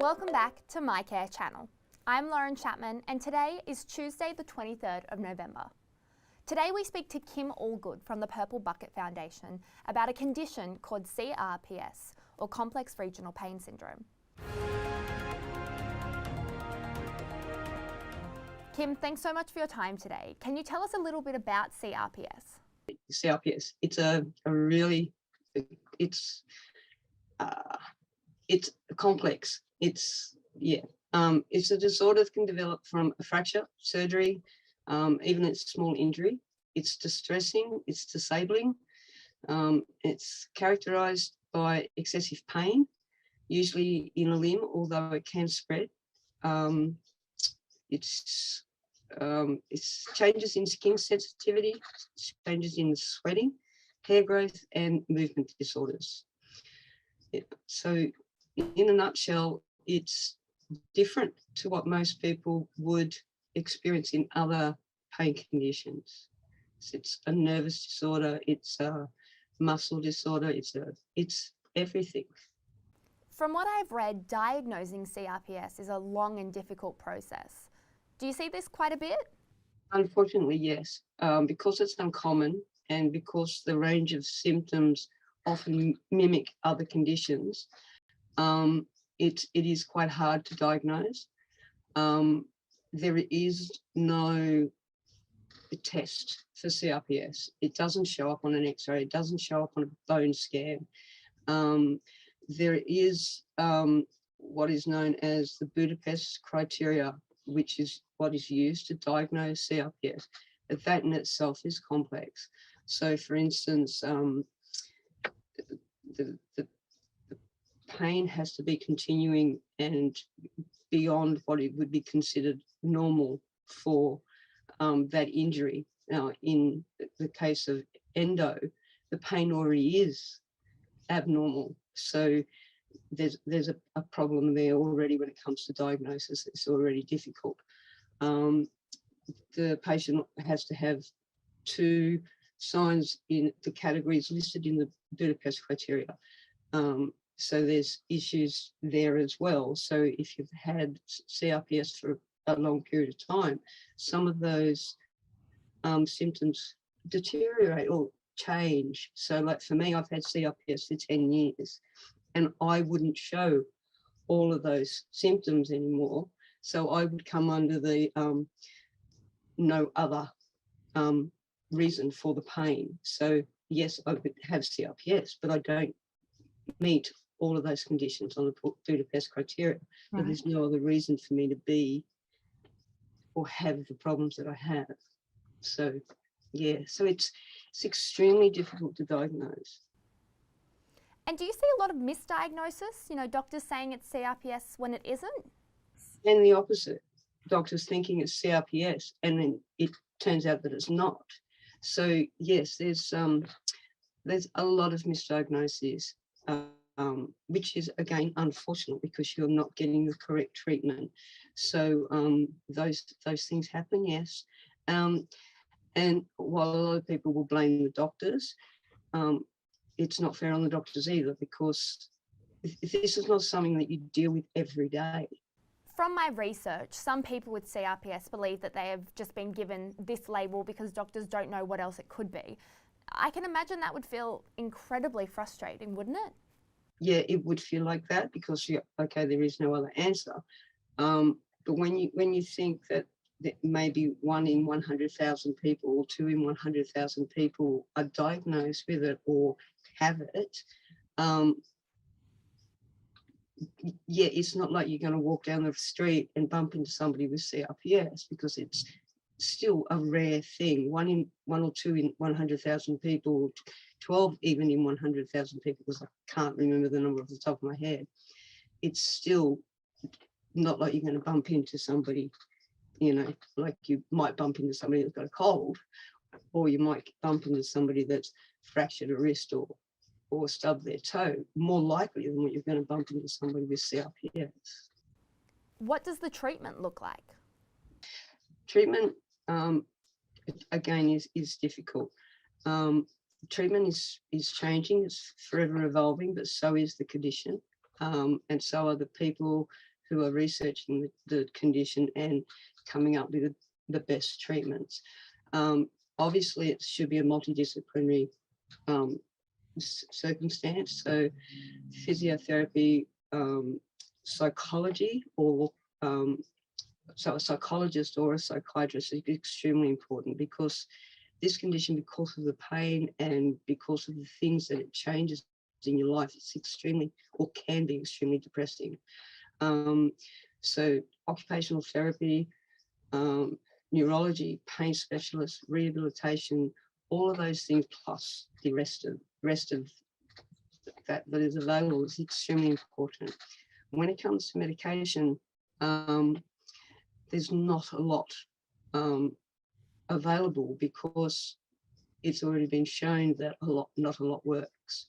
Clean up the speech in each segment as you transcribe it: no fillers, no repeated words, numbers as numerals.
Welcome back to MyCare Channel. I'm Lauren Chapman and today is Tuesday the 23rd of November. Today we speak to Kim Allgood from the Purple Bucket Foundation about a condition called CRPS, or Complex Regional Pain Syndrome. Kim, thanks so much for your time today. Can you tell us a little bit about CRPS? CRPS, it's complex. It's a disorder that can develop from a fracture, surgery, even a small injury. It's distressing, it's disabling. It's characterized by excessive pain, usually in a limb, although it can spread. It's changes in skin sensitivity, changes in sweating, hair growth, and movement disorders. So in a nutshell, it's different to what most people would experience in other pain conditions. It's a nervous disorder, it's a muscle disorder, it's everything. From what I've read, diagnosing CRPS is a long and difficult process. Do you see this quite a bit? Unfortunately, yes. Because it's uncommon and because the range of symptoms often mimic other conditions, it is quite hard to diagnose. There is no test for CRPS. It doesn't show up on an X-ray. It doesn't show up on a bone scan. There is what is known as the Budapest Criteria, which is what is used to diagnose CRPS. But that in itself is complex. So, for instance, the pain has to be continuing and beyond what it would be considered normal for that injury. Now, in the case of endo, the pain already is abnormal. So there's a problem there already when it comes to diagnosis. It's already difficult. The patient has to have 2 signs in the categories listed in the Budapest Criteria. So there's issues there as well. So if you've had CRPS for a long period of time, some of those symptoms deteriorate or change. So like for me, I've had CRPS for 10 years and I wouldn't show all of those symptoms anymore. So I would come under the no other reason for the pain. So yes, I would have CRPS, but I don't meet all of those conditions on the Budapest Criteria. Right. But there's no other reason for me to be or have the problems that I have. So yeah, so it's extremely difficult to diagnose. And do you see a lot of misdiagnosis? You know, doctors saying it's CRPS when it isn't? And the opposite. Doctors thinking it's CRPS and then it turns out that it's not. So yes, there's a lot of misdiagnoses, which is again unfortunate because you're not getting the correct treatment. So those things happen, yes. And while a lot of people will blame the doctors, it's not fair on the doctors either, because this is not something that you deal with every day. From my research, some people with CRPS believe that they have just been given this label because doctors don't know what else it could be. I can imagine that would feel incredibly frustrating, wouldn't it? Yeah, it would feel like that because okay, there is no other answer. But when you think that maybe 1 in 100,000 people or 2 in 100,000 people are diagnosed with it or have it, yeah, it's not like you're going to walk down the street and bump into somebody with CRPS because it's still a rare thing. 1 or 2 in 100,000 people, 12 even in 100,000 people, because I can't remember the number off the top of my head. It's still not like you're going to bump into somebody, you know, like you might bump into somebody that's got a cold, or you might bump into somebody that's fractured a wrist or stubbed their toe, more likely than what you're going to bump into somebody with CRPS. What does the treatment look like? Treatment, again, is difficult. Treatment is changing, it's forever evolving, but so is the condition. And so are the people who are researching the condition and coming up with the best treatments. Obviously, it should be a multidisciplinary circumstance. So physiotherapy, psychology, or so a psychologist or a psychiatrist is extremely important, because this condition, because of the pain and because of the things that it changes in your life, it's extremely, or can be extremely depressing. So occupational therapy, neurology, pain specialists, rehabilitation, all of those things, plus the rest of that is available, is extremely important. When it comes to medication, there's not a lot available, because it's already been shown that not a lot works.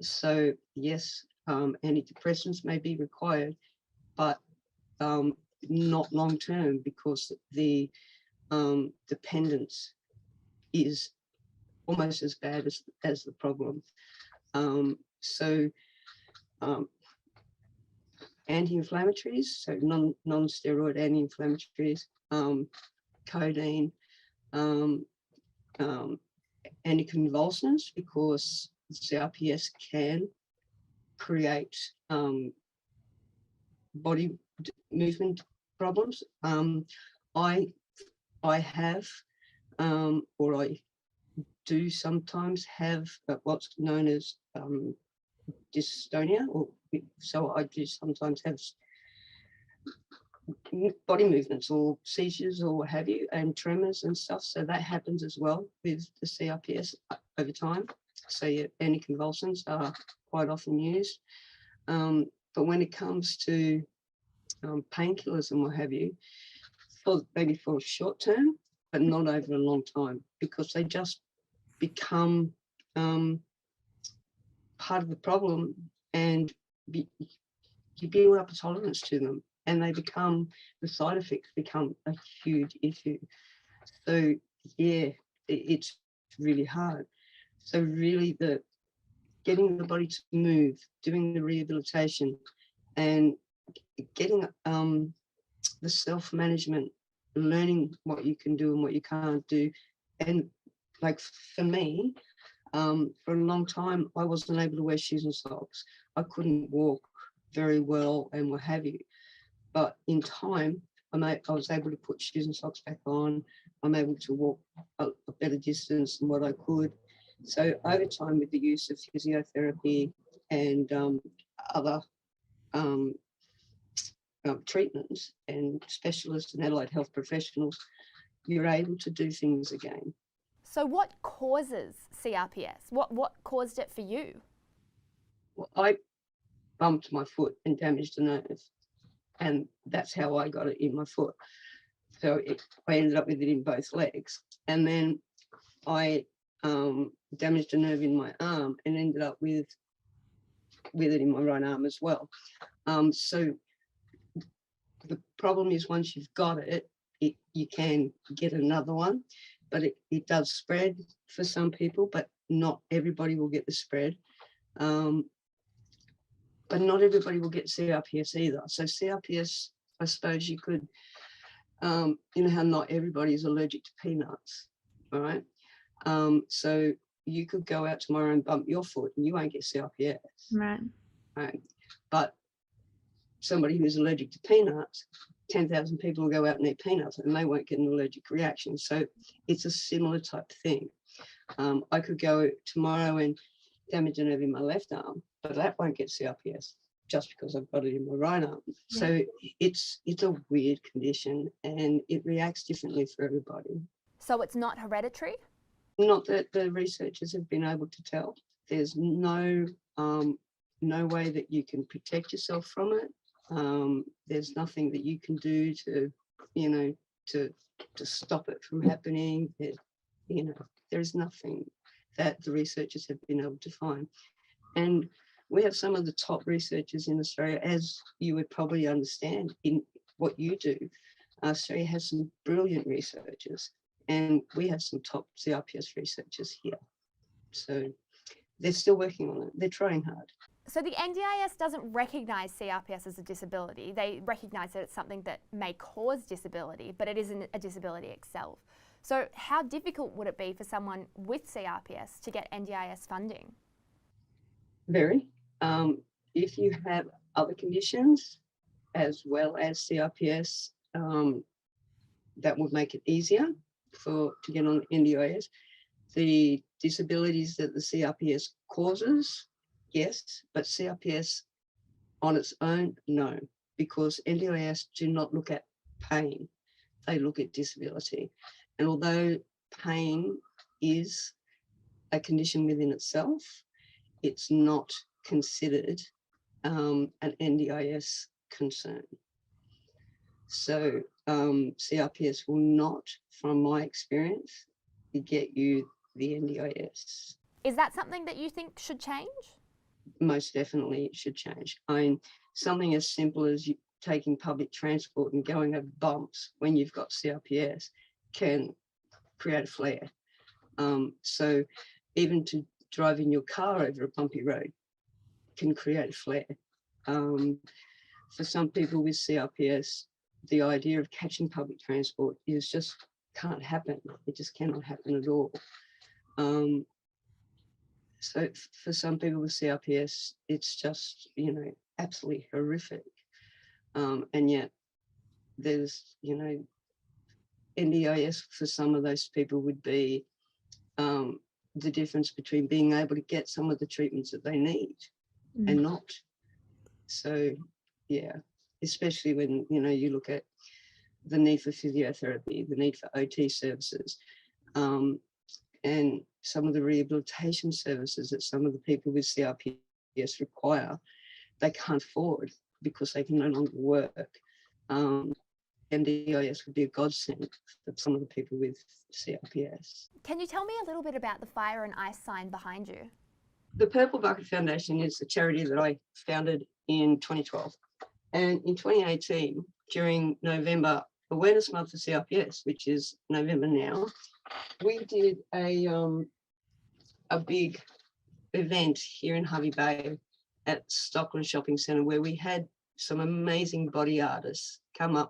So yes, antidepressants may be required, but not long term, because the dependence is almost as bad as the problem. Anti-inflammatories, so non-steroid anti-inflammatories, codeine, anticonvulsants, because CRPS can create body movement problems. I have, or I do sometimes have what's known as dystonia, or so I do sometimes have body movements or seizures or what have you, and tremors and stuff. So that happens as well with the CRPS over time. So yeah, anticonvulsants are quite often used. But when it comes to painkillers and what have you, maybe for a short term, but not over a long time, because they just become part of the problem, and you build up a tolerance to them, and the side effects become a huge issue. So yeah, it's really hard. So really, getting the body to move, doing the rehabilitation, and getting the self-management, learning what you can do and what you can't do. And like for me, for a long time, I wasn't able to wear shoes and socks. I couldn't walk very well and what have you. But in time, I was able to put shoes and socks back on. I'm able to walk a better distance than what I could. So over time, with the use of physiotherapy and other treatments and specialists and allied health professionals, you're able to do things again. So what causes CRPS? What caused it for you? Well, I bumped my foot and damaged a nerve, and that's how I got it in my foot. So I ended up with it in both legs, and then I damaged a nerve in my arm and ended up with it in my right arm as well. So the problem is, once you've got it, you can get another one, but it does spread for some people, but not everybody will get the spread. But not everybody will get CRPS either. So CRPS, I suppose you could, you know how not everybody is allergic to peanuts, all right? So you could go out tomorrow and bump your foot and you won't get CRPS. Right. Right. But somebody who's allergic to peanuts, 10,000 people will go out and eat peanuts and they won't get an allergic reaction. So it's a similar type thing. I could go tomorrow and damage a nerve in my left arm, but that won't get CRPS just because I've got it in my right arm. Yeah. So it's a weird condition, and it reacts differently for everybody. So it's not hereditary? Not that the researchers have been able to tell. There's no way that you can protect yourself from it. There's nothing that you can do to, you know, to stop it from happening. There's nothing that the researchers have been able to find. And we have some of the top researchers in Australia, as you would probably understand in what you do. Australia has some brilliant researchers, and we have some top CRPS researchers here. So they're still working on it. They're trying hard. So the NDIS doesn't recognise CRPS as a disability. They recognise that it's something that may cause disability, but it isn't a disability itself. So how difficult would it be for someone with CRPS to get NDIS funding? Very. If you have other conditions as well as CRPS, that would make it easier to get on NDIS. The disabilities that the CRPS causes, yes, but CRPS on its own, no, because NDIS do not look at pain, they look at disability. And although pain is a condition within itself, it's not considered an NDIS concern. So CRPS will not, from my experience, get you the NDIS. Is that something that you think should change? Most definitely it should change. I mean, something as simple as you taking public transport and going over bumps when you've got CRPS can create a flare. So even to driving your car over a bumpy road can create a flare. For some people with CRPS, the idea of catching public transport is just can't happen. It just cannot happen at all. So for some people with CRPS, it's just, absolutely horrific. And yet there's, NDIS for some of those people would be the difference between being able to get some of the treatments that they need and not. So, yeah, especially when, you look at the need for physiotherapy, the need for OT services, and some of the rehabilitation services that some of the people with CRPS require, they can't afford because they can no longer work. NDIS would be a godsend for some of the people with CRPS. Can you tell me a little bit about the fire and ice sign behind you? The Purple Bucket Foundation is a charity that I founded in 2012. And in 2018, during November Awareness Month for CRPS, which is November now, we did a big event here in Hervey Bay at Stockland Shopping Centre where we had some amazing body artists come up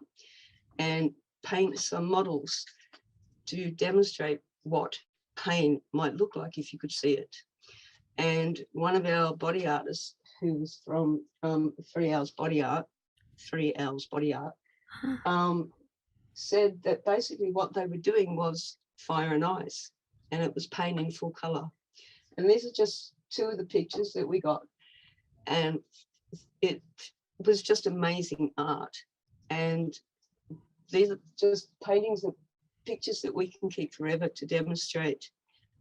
and paint some models to demonstrate what pain might look like if you could see it. And one of our body artists, who was from 3 Hours Body Art, said that basically what they were doing was fire and ice, and it was paint in full colour. And these are just two of the pictures that we got, and it was just amazing art. And these are just paintings of pictures that we can keep forever to demonstrate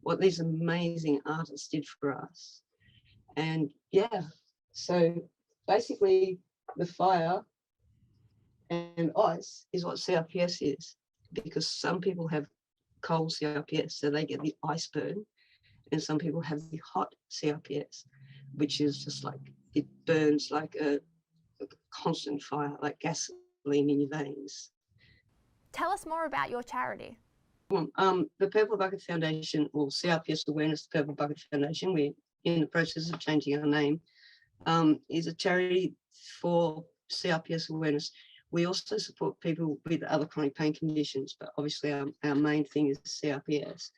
what these amazing artists did for us. And yeah, so basically the fire and ice is what CRPS is, because some people have cold CRPS, so they get the ice burn, and some people have the hot CRPS, which is just like, it burns like a constant fire, like gasoline in your veins. Tell us more about your charity. The Purple Bucket Foundation, or CRPS Awareness Purple Bucket Foundation, we're in the process of changing our name, is a charity for CRPS awareness. We also support people with other chronic pain conditions, but obviously our main thing is CRPS.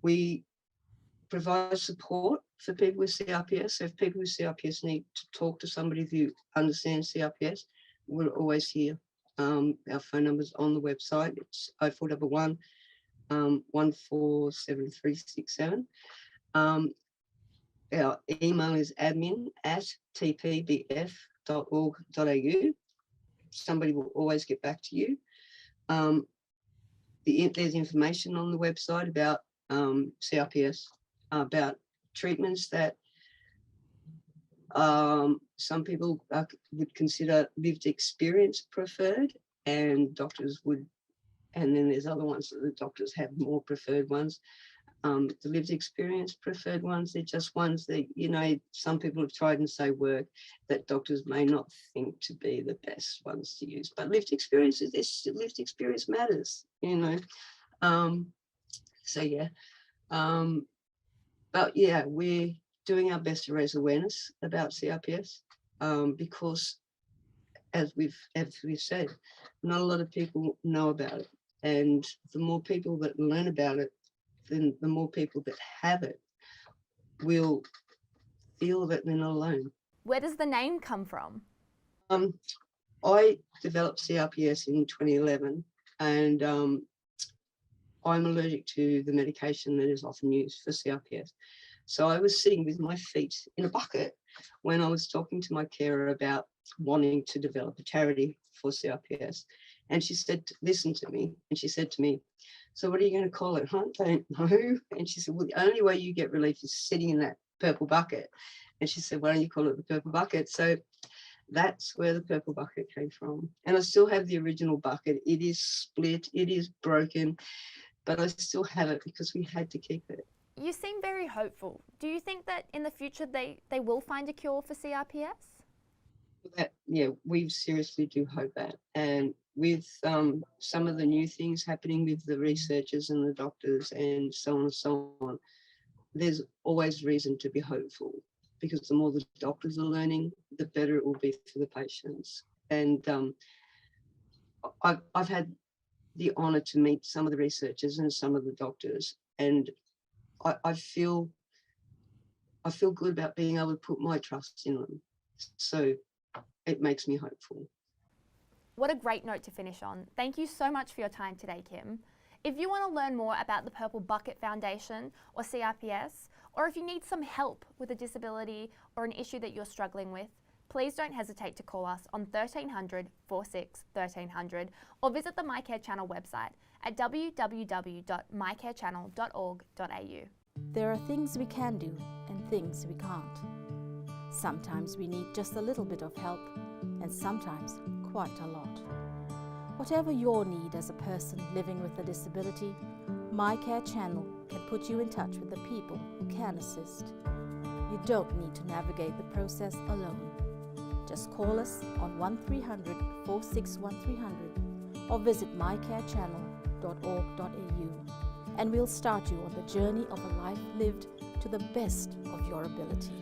We provide support for people with CRPS. So if people with CRPS need to talk to somebody who understands CRPS, we're always here. Our phone number's on the website. It's 0411 147367. Our email is admin@tpbf.org.au. Somebody will always get back to you. There's information on the website about CRPS, about treatments that some people would consider lived experience preferred, and doctors would, and then there's other ones that the doctors have more preferred ones. The lived experience preferred ones, they're just ones that, some people have tried and say work, that doctors may not think to be the best ones to use. But lived experience matters, So yeah. But yeah, we're doing our best to raise awareness about CRPS, because as we've said, not a lot of people know about it. And the more people that learn about it, then the more people that have it will feel that they're not alone. Where does the name come from? I developed CRPS in 2011, and I'm allergic to the medication that is often used for CRPS. So I was sitting with my feet in a bucket when I was talking to my carer about wanting to develop a charity for CRPS. And she said, listen to me. And she said to me, so what are you going to call it? I don't know. And she said, well, the only way you get relief is sitting in that purple bucket. And she said, why don't you call it the purple bucket? So that's where the purple bucket came from. And I still have the original bucket. It is split, it is broken, but I still have it because we had to keep it. You seem very hopeful. Do you think that in the future they will find a cure for CRPS? Yeah, we seriously do hope that. And with some of the new things happening with the researchers and the doctors and so on and so on, there's always reason to be hopeful, because the more the doctors are learning, the better it will be for the patients. And I've had the honour to meet some of the researchers and some of the doctors, and I feel good about being able to put my trust in them. So it makes me hopeful. What a great note to finish on. Thank you so much for your time today, Kim. If you want to learn more about the Purple Bucket Foundation or CRPS, or if you need some help with a disability or an issue that you're struggling with, please don't hesitate to call us on 1300 46 1300 or visit the MyCare Channel website at www.mycarechannel.org.au. There are things we can do and things we can't. Sometimes we need just a little bit of help, and sometimes quite a lot. Whatever your need as a person living with a disability, MyCare Channel can put you in touch with the people who can assist. You don't need to navigate the process alone. Just call us on 1300 46 1300 or visit mycarechannel.org.au, and we'll start you on the journey of a life lived to the best of your ability.